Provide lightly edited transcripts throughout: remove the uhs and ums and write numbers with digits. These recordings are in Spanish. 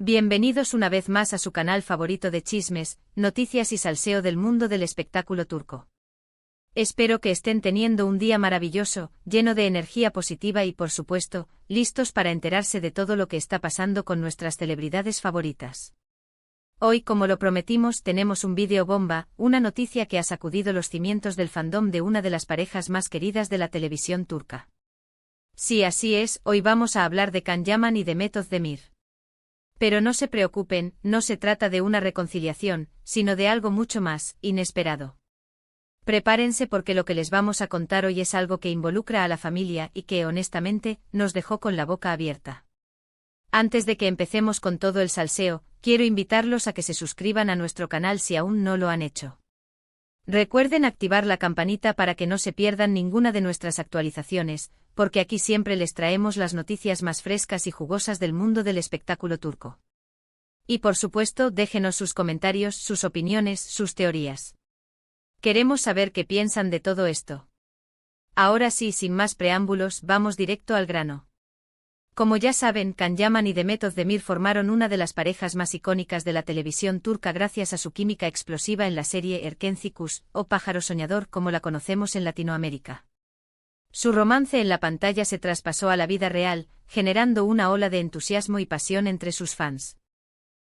Bienvenidos una vez más a su canal favorito de chismes, noticias y salseo del mundo del espectáculo turco. Espero que estén teniendo un día maravilloso, lleno de energía positiva y por supuesto, listos para enterarse de todo lo que está pasando con nuestras celebridades favoritas. Hoy, como lo prometimos, tenemos un vídeo bomba, una noticia que ha sacudido los cimientos del fandom de una de las parejas más queridas de la televisión turca. Sí, así es, hoy vamos a hablar de Can Yaman y Demet Özdemir. Pero no se preocupen, no se trata de una reconciliación, sino de algo mucho más inesperado. Prepárense porque lo que les vamos a contar hoy es algo que involucra a la familia y que, honestamente, nos dejó con la boca abierta. Antes de que empecemos con todo el salseo, quiero invitarlos a que se suscriban a nuestro canal si aún no lo han hecho. Recuerden activar la campanita para que no se pierdan ninguna de nuestras actualizaciones, porque aquí siempre les traemos las noticias más frescas y jugosas del mundo del espectáculo turco. Y por supuesto, déjenos sus comentarios, sus opiniones, sus teorías. Queremos saber qué piensan de todo esto. Ahora sí, sin más preámbulos, vamos directo al grano. Como ya saben, Can Yaman y Demet Özdemir formaron una de las parejas más icónicas de la televisión turca gracias a su química explosiva en la serie Erkenci Kuş, o Pájaro Soñador como la conocemos en Latinoamérica. Su romance en la pantalla se traspasó a la vida real, generando una ola de entusiasmo y pasión entre sus fans.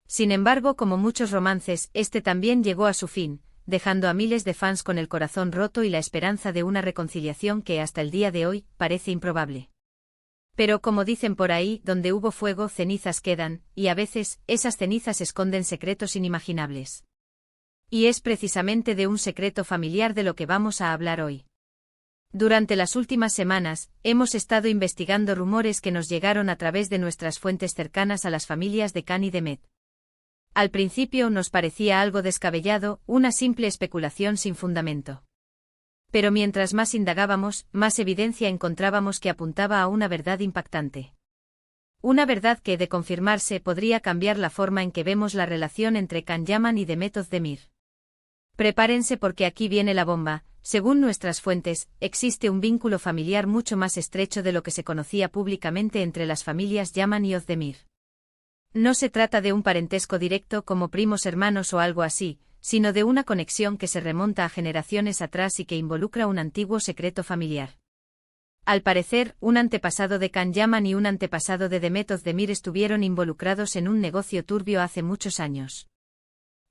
Sin embargo, como muchos romances, este también llegó a su fin, dejando a miles de fans con el corazón roto y la esperanza de una reconciliación que hasta el día de hoy parece improbable. Pero como dicen por ahí, donde hubo fuego, cenizas quedan, y a veces, esas cenizas esconden secretos inimaginables. Y es precisamente de un secreto familiar de lo que vamos a hablar hoy. Durante las últimas semanas, hemos estado investigando rumores que nos llegaron a través de nuestras fuentes cercanas a las familias de Can y Demet. Al principio nos parecía algo descabellado, una simple especulación sin fundamento. Pero mientras más indagábamos, más evidencia encontrábamos que apuntaba a una verdad impactante. Una verdad que, de confirmarse, podría cambiar la forma en que vemos la relación entre Can Yaman y Demet Özdemir. Prepárense porque aquí viene la bomba. Según nuestras fuentes, existe un vínculo familiar mucho más estrecho de lo que se conocía públicamente entre las familias Yaman y Özdemir. No se trata de un parentesco directo como primos hermanos o algo así, sino de una conexión que se remonta a generaciones atrás y que involucra un antiguo secreto familiar. Al parecer, un antepasado de Can Yaman y un antepasado de Demet Özdemir estuvieron involucrados en un negocio turbio hace muchos años.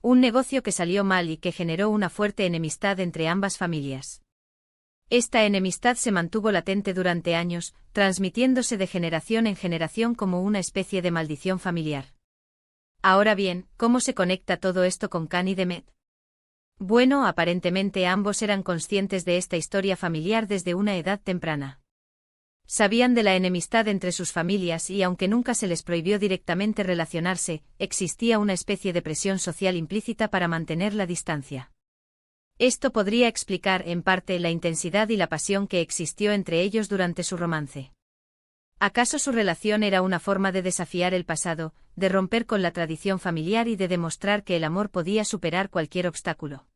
Un negocio que salió mal y que generó una fuerte enemistad entre ambas familias. Esta enemistad se mantuvo latente durante años, transmitiéndose de generación en generación como una especie de maldición familiar. Ahora bien, ¿cómo se conecta todo esto con Can y Demet? Bueno, aparentemente ambos eran conscientes de esta historia familiar desde una edad temprana. Sabían de la enemistad entre sus familias y aunque nunca se les prohibió directamente relacionarse, existía una especie de presión social implícita para mantener la distancia. Esto podría explicar, en parte, la intensidad y la pasión que existió entre ellos durante su romance. ¿Acaso su relación era una forma de desafiar el pasado, de romper con la tradición familiar y de demostrar que el amor podía superar cualquier obstáculo?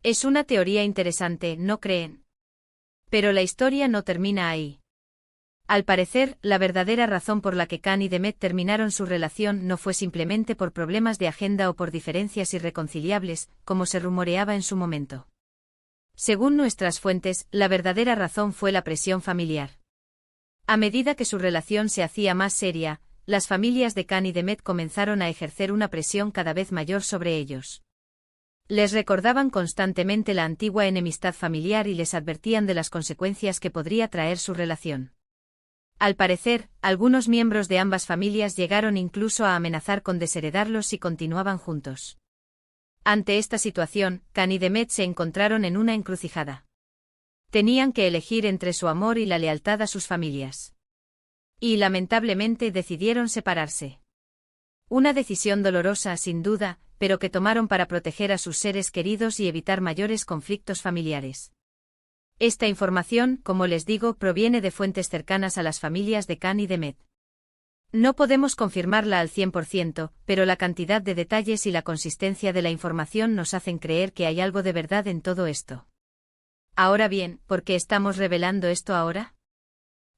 Es una teoría interesante, ¿no creen? Pero la historia no termina ahí. Al parecer, la verdadera razón por la que Can y Demet terminaron su relación no fue simplemente por problemas de agenda o por diferencias irreconciliables, como se rumoreaba en su momento. Según nuestras fuentes, la verdadera razón fue la presión familiar. A medida que su relación se hacía más seria, las familias de Can y Demet comenzaron a ejercer una presión cada vez mayor sobre ellos. Les recordaban constantemente la antigua enemistad familiar y les advertían de las consecuencias que podría traer su relación. Al parecer, algunos miembros de ambas familias llegaron incluso a amenazar con desheredarlos si continuaban juntos. Ante esta situación, Can y Demet se encontraron en una encrucijada. Tenían que elegir entre su amor y la lealtad a sus familias. Y lamentablemente decidieron separarse. Una decisión dolorosa, sin duda, pero que tomaron para proteger a sus seres queridos y evitar mayores conflictos familiares. Esta información, como les digo, proviene de fuentes cercanas a las familias de Can y Demet. No podemos confirmarla al 100%, pero la cantidad de detalles y la consistencia de la información nos hacen creer que hay algo de verdad en todo esto. Ahora bien, ¿por qué estamos revelando esto ahora?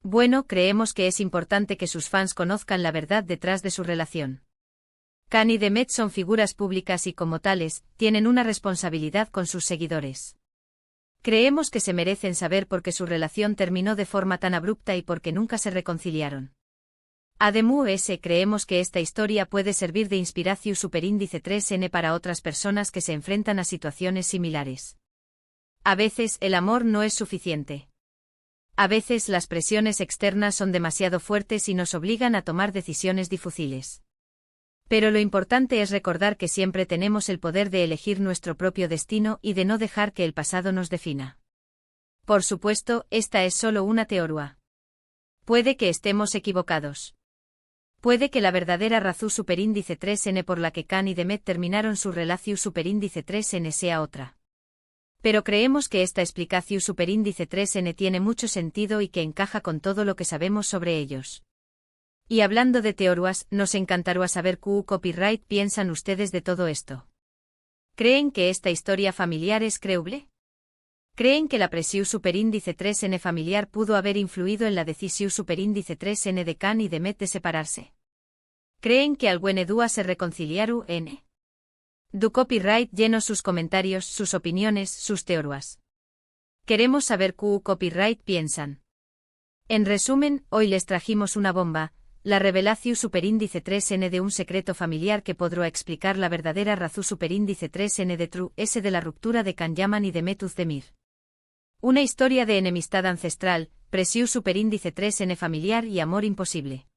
Bueno, creemos que es importante que sus fans conozcan la verdad detrás de su relación. Khan y Demet son figuras públicas y como tales, tienen una responsabilidad con sus seguidores. Creemos que se merecen saber por qué su relación terminó de forma tan abrupta y por qué nunca se reconciliaron. Además, creemos que esta historia puede servir de inspiración superíndice 3N para otras personas que se enfrentan a situaciones similares. A veces el amor no es suficiente. A veces las presiones externas son demasiado fuertes y nos obligan a tomar decisiones difíciles. Pero lo importante es recordar que siempre tenemos el poder de elegir nuestro propio destino y de no dejar que el pasado nos defina. Por supuesto, esta es solo una teoría. Puede que estemos equivocados. Puede que la verdadera razón superíndice 3N por la que Khan y Demet terminaron su relación superíndice 3N sea otra. Pero creemos que esta explicación superíndice 3N tiene mucho sentido y que encaja con todo lo que sabemos sobre ellos. Y hablando de teorías, nos encantaría saber qué copyright piensan ustedes de todo esto. ¿Creen que esta historia familiar es creíble? ¿Creen que la presión superíndice 3N familiar pudo haber influido en la decisión superíndice 3N de Khan y Demet de separarse? ¿Creen que alguna dúa se reconciliaron en? Du copyright lleno sus comentarios, sus opiniones, sus teorías. Queremos saber qué copyright piensan. En resumen, hoy les trajimos una bomba, la revelación superíndice 3N de un secreto familiar que podrá explicar la verdadera razón superíndice 3N de True S de la ruptura de Khan Yaman y Demet Özdemir. Una historia de enemistad ancestral, presión superíndice 3N familiar y amor imposible.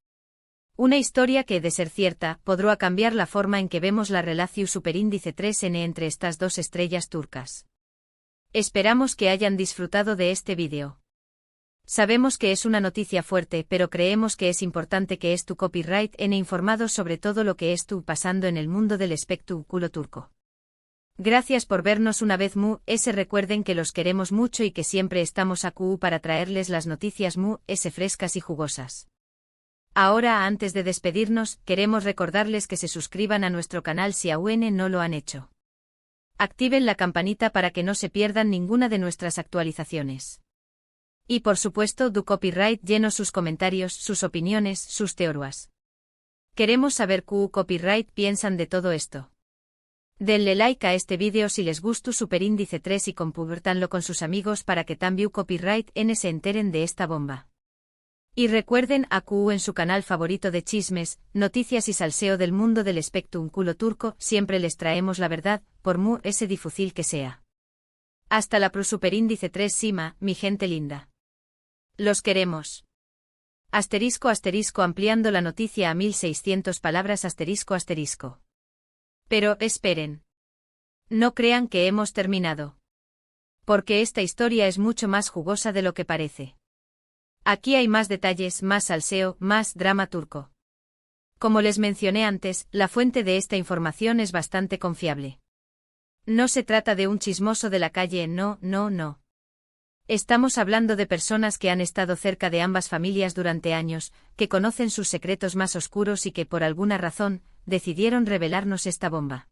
Una historia que, de ser cierta, podrá cambiar la forma en que vemos la relación superíndice 3N entre estas dos estrellas turcas. Esperamos que hayan disfrutado de este vídeo. Sabemos que es una noticia fuerte, pero creemos que es importante que tu copyright en informado sobre todo lo que pasando en el mundo del espectáculo turco. Gracias por vernos una vez recuerden que los queremos mucho y que siempre estamos aquí para traerles las noticias frescas y jugosas. Ahora, antes de despedirnos, queremos recordarles que se suscriban a nuestro canal si aún no lo han hecho. Activen la campanita para que no se pierdan ninguna de nuestras actualizaciones. Y por supuesto, du copyright lleno sus comentarios, sus opiniones, sus teorías. Queremos saber qué copyright piensan de todo esto. Denle like a este vídeo si les gustó superíndice 3 y compártanlo con sus amigos para que también copyright N se enteren de esta bomba. Y recuerden a QU en su canal favorito de chismes, noticias y salseo del mundo del espectáculo turco, siempre les traemos la verdad, por difícil que sea. Hasta la superíndice 3 Sima, mi gente linda. Los queremos. Asterisco asterisco ampliando la noticia a 1600 palabras asterisco asterisco. Pero, esperen. No crean que hemos terminado. Porque esta historia es mucho más jugosa de lo que parece. Aquí hay más detalles, más salseo, más drama turco. Como les mencioné antes, la fuente de esta información es bastante confiable. No se trata de un chismoso de la calle, no. Estamos hablando de personas que han estado cerca de ambas familias durante años, que conocen sus secretos más oscuros y que por alguna razón, decidieron revelarnos esta bomba.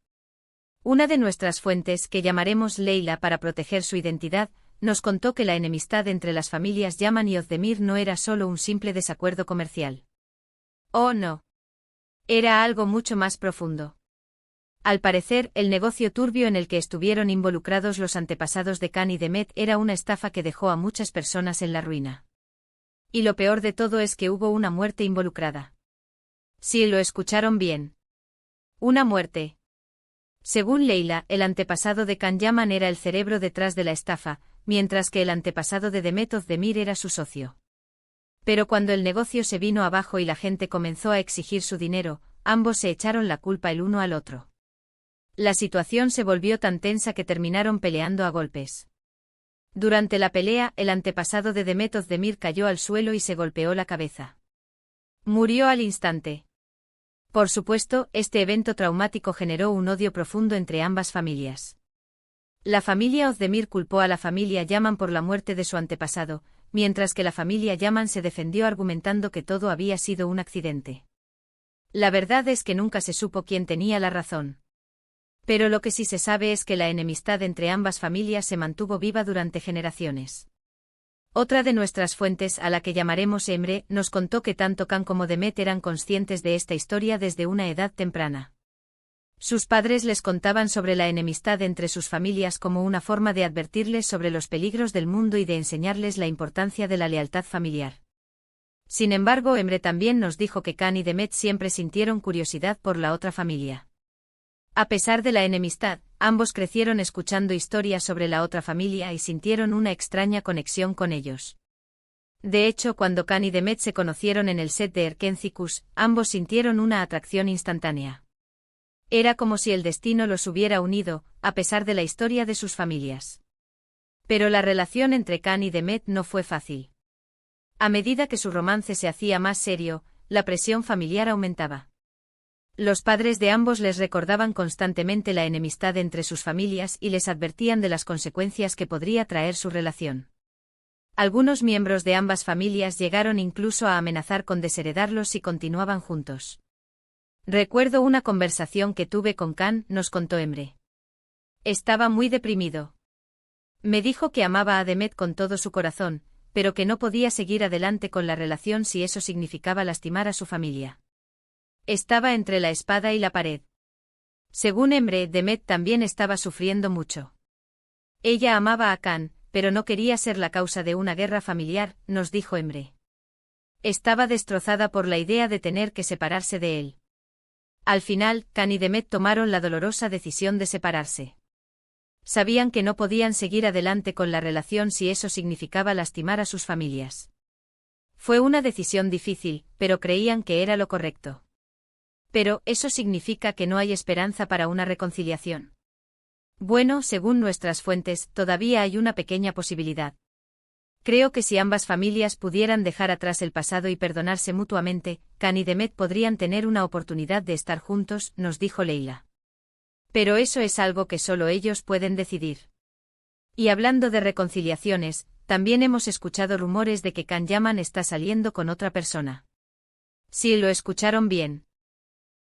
Una de nuestras fuentes, que llamaremos Leila para proteger su identidad, nos contó que la enemistad entre las familias Yaman y Özdemir no era solo un simple desacuerdo comercial. Oh no. Era algo mucho más profundo. Al parecer, el negocio turbio en el que estuvieron involucrados los antepasados de Khan y Demet era una estafa que dejó a muchas personas en la ruina. Y lo peor de todo es que hubo una muerte involucrada. Sí, lo escucharon bien. Una muerte. Según Leila, el antepasado de Khan Yaman era el cerebro detrás de la estafa, mientras que el antepasado de Demet Özdemir era su socio. Pero cuando el negocio se vino abajo y la gente comenzó a exigir su dinero, ambos se echaron la culpa el uno al otro. La situación se volvió tan tensa que terminaron peleando a golpes. Durante la pelea, el antepasado de Demet Özdemir cayó al suelo y se golpeó la cabeza. Murió al instante. Por supuesto, este evento traumático generó un odio profundo entre ambas familias. La familia Özdemir culpó a la familia Yaman por la muerte de su antepasado, mientras que la familia Yaman se defendió argumentando que todo había sido un accidente. La verdad es que nunca se supo quién tenía la razón. Pero lo que sí se sabe es que la enemistad entre ambas familias se mantuvo viva durante generaciones. Otra de nuestras fuentes, a la que llamaremos Emre, nos contó que tanto Khan como Demet eran conscientes de esta historia desde una edad temprana. Sus padres les contaban sobre la enemistad entre sus familias como una forma de advertirles sobre los peligros del mundo y de enseñarles la importancia de la lealtad familiar. Sin embargo, Emre también nos dijo que Can y Demet siempre sintieron curiosidad por la otra familia. A pesar de la enemistad, ambos crecieron escuchando historias sobre la otra familia y sintieron una extraña conexión con ellos. De hecho, cuando Can y Demet se conocieron en el set de Erkencicus, ambos sintieron una atracción instantánea. Era como si el destino los hubiera unido, a pesar de la historia de sus familias. Pero la relación entre Can y Demet no fue fácil. A medida que su romance se hacía más serio, la presión familiar aumentaba. Los padres de ambos les recordaban constantemente la enemistad entre sus familias y les advertían de las consecuencias que podría traer su relación. Algunos miembros de ambas familias llegaron incluso a amenazar con desheredarlos si continuaban juntos. Recuerdo una conversación que tuve con Can, nos contó Emre. Estaba muy deprimido. Me dijo que amaba a Demet con todo su corazón, pero que no podía seguir adelante con la relación si eso significaba lastimar a su familia. Estaba entre la espada y la pared. Según Emre, Demet también estaba sufriendo mucho. Ella amaba a Can, pero no quería ser la causa de una guerra familiar, nos dijo Emre. Estaba destrozada por la idea de tener que separarse de él. Al final, Can y Demet tomaron la dolorosa decisión de separarse. Sabían que no podían seguir adelante con la relación si eso significaba lastimar a sus familias. Fue una decisión difícil, pero creían que era lo correcto. Pero, ¿eso significa que no hay esperanza para una reconciliación? Bueno, según nuestras fuentes, todavía hay una pequeña posibilidad. Creo que si ambas familias pudieran dejar atrás el pasado y perdonarse mutuamente, Can y Demet podrían tener una oportunidad de estar juntos, nos dijo Leila. Pero eso es algo que solo ellos pueden decidir. Y hablando de reconciliaciones, también hemos escuchado rumores de que Can Yaman está saliendo con otra persona. Sí, lo escucharon bien.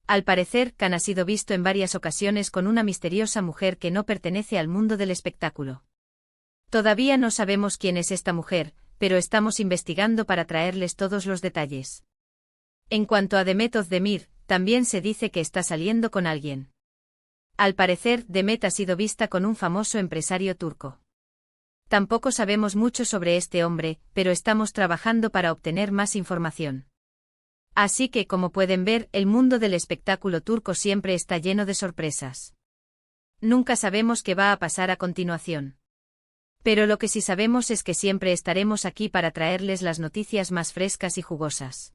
Al parecer, Can ha sido visto en varias ocasiones con una misteriosa mujer que no pertenece al mundo del espectáculo. Todavía no sabemos quién es esta mujer, pero estamos investigando para traerles todos los detalles. En cuanto a Demet Özdemir, también se dice que está saliendo con alguien. Al parecer, Demet ha sido vista con un famoso empresario turco. Tampoco sabemos mucho sobre este hombre, pero estamos trabajando para obtener más información. Así que, como pueden ver, el mundo del espectáculo turco siempre está lleno de sorpresas. Nunca sabemos qué va a pasar a continuación. Pero lo que sí sabemos es que siempre estaremos aquí para traerles las noticias más frescas y jugosas.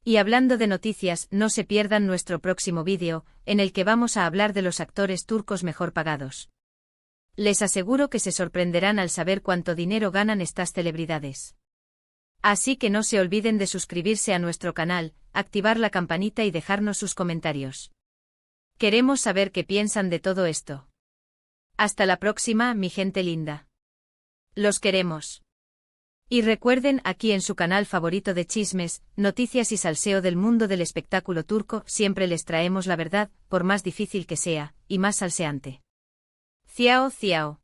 Y hablando de noticias, no se pierdan nuestro próximo vídeo, en el que vamos a hablar de los actores turcos mejor pagados. Les aseguro que se sorprenderán al saber cuánto dinero ganan estas celebridades. Así que no se olviden de suscribirse a nuestro canal, activar la campanita y dejarnos sus comentarios. Queremos saber qué piensan de todo esto. Hasta la próxima, mi gente linda. Los queremos. Y recuerden, aquí en su canal favorito de chismes, noticias y salseo del mundo del espectáculo turco, siempre les traemos la verdad, por más difícil que sea, y más salseante. Ciao, ciao.